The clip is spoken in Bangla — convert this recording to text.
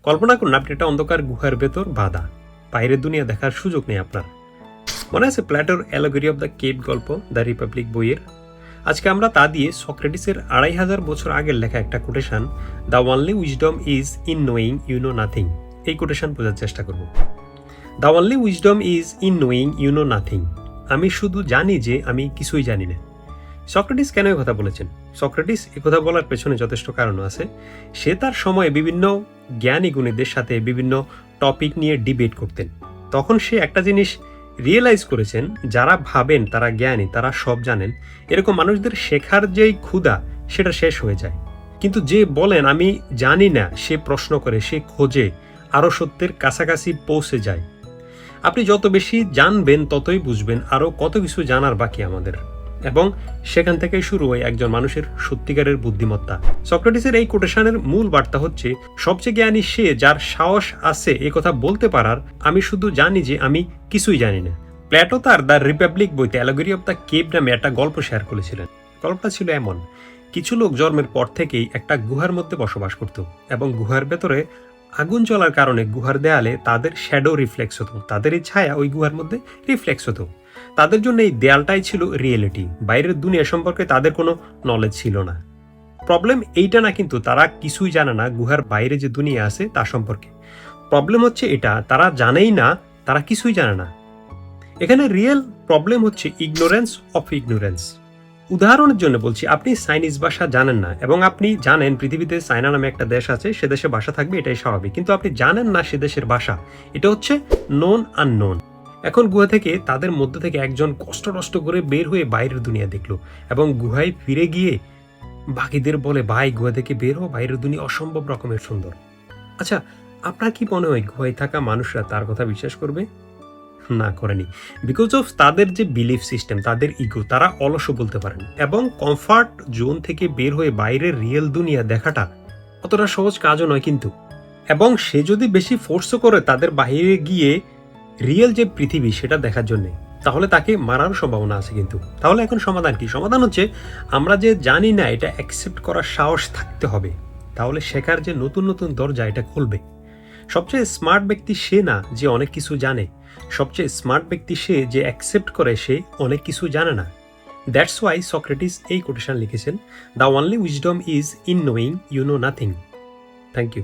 কল্পনা করুন আপনি একটা অন্ধকার গুহার ভেতর বাঁধা, বাইরের দুনিয়া দেখার সুযোগ নেই আপনার। মনে আছে প্ল্যাটোর অ্যালেগরি অফ দ্য কেভ গল্প, দ্য রিপাবলিক বইয়ের? আজকে আমরা তা দিয়ে সক্রেটিসের 2500 বছর আগের লেখা একটা quotation, the only wisdom is in knowing you know nothing, এই কোটেশন বোঝার চেষ্টা করব। The only wisdom is in knowing you know nothing, আমি শুধু জানি যে আমি কিছুই জানি না। সক্রেটিস কেন কথা বলেছেন? সক্রেটিস কথা বলার পেছনে যথেষ্ট কারণ আছে। সে তার সময়ে বিভিন্ন জ্ঞানী গুণীদের সাথে বিভিন্ন টপিক নিয়ে ডিবেট করতেন। তখন সে একটা জিনিস রিয়েলাইজ করেছেন, যারা ভাবেন তারা জ্ঞানী, তারা সব জানেন, এরকম মানুষদের শেখার যেই ক্ষুধা সেটা শেষ হয়ে যায়। কিন্তু যে বলেন আমি জানি না, সে প্রশ্ন করে, সে খোঁজে, আরও সত্যের কাছাকাছি পৌঁছে যায়। আপনি যত বেশি জানবেন ততই বুঝবেন আরও কত কিছু জানার বাকি আমাদের, এবং সেখান থেকেই শুরু হয় একজন মানুষের সত্যিকারের বুদ্ধিমত্তা। সক্রেটিসের এই কোটেশনের মূল বার্তা হচ্ছে, সবচেয়ে জ্ঞানী সে যার সাহস আছে এ কথা বলতে পারার, আমি শুধু জানি যে আমি কিছুই জানি না। প্ল্যাটো তার দ্য রিপাবলিক বইতে অ্যালেগরি অফ দ্য কেভ নামে একটা গল্প শেয়ার করেছিলেন। গল্পটা ছিল এমন: কিছু লোক জন্মের পর থেকেই একটা গুহার মধ্যে বসবাস করত, এবং গুহার ভেতরে আগুন জ্বলার কারণে গুহার দেয়ালে তাদের শ্যাডো রিফ্লেক্স হতো, তাদের এই ছায়া ওই গুহার মধ্যে রিফ্লেক্স হতো। তাদের জন্য এই দেয়ালটাই ছিল রিয়েলিটি, বাইরের দুনিয়া সম্পর্কে তাদের কোনো নলেজ ছিল না। প্রবলেম এইটা না, কিন্তু তারা কিছুই জানে না গুহার বাইরে যে দুনিয়া আছে তা সম্পর্কে। প্রবলেম হচ্ছে এটা, তারা জানেই না, তারা কিছুই জানে না। এখানে রিয়েল প্রবলেম হচ্ছে ইগনোরেন্স অফ ইগনোরেন্স। উদাহরণের জন্য বলছি, আপনি চাইনিজ ভাষা জানেন না, এবং আপনি জানেন পৃথিবীতে চায়না নামে একটা দেশ আছে, সে দেশে ভাষা থাকবে, এটাই স্বাভাবিক, কিন্তু আপনি জানেন না সে দেশের ভাষা। এটা হচ্ছে নোন আননোন। এখন গুহা থেকে তাদের মধ্যে থেকে একজন কষ্ট করে বের হয়ে বাইরের দুনিয়া দেখলো, এবং গুহায় ফিরে গিয়ে বাকিদের বলে, ভাই গুহা থেকে বের হো, বাইরের দুনিয়া অসম্ভব রকমের সুন্দর। আচ্ছা, আপনার কি মনে হয় গুহায় থাকা মানুষরা তার কথা বিশ্বাস করবে? না, করেনি। বিকজ অফ তাদের যে বিলিফ সিস্টেম, তাদের ইগো, তারা অলসও বলতে পারেন, এবং কমফর্ট জোন থেকে বের হয়ে বাইরের রিয়েল দুনিয়া দেখাটা অতটা সহজ কাজও নয় কিন্তু। এবং সে যদি বেশি ফোর্সও করে তাদের বাইরে গিয়ে রিয়েল যে পৃথিবী সেটা দেখার জন্যে, তাহলে তাকে মারার সম্ভাবনা আছে কিন্তু। তাহলে এখন সমাধান কি? সমাধান হচ্ছে আমরা যে জানি না এটা অ্যাকসেপ্ট করার সাহস থাকতে হবে, তাহলে শেখার যে নতুন নতুন দরজা এটা খুলবে। সবচেয়ে স্মার্ট ব্যক্তি সে না যে অনেক কিছু জানে, সবচেয়ে স্মার্ট ব্যক্তি সে যে অ্যাকসেপ্ট করে সে অনেক কিছু জানে না। দ্যাটস ওয়াই সক্রেটিস এই কোটেশন লিখেছেন, the only wisdom is in knowing you know nothing. Thank you.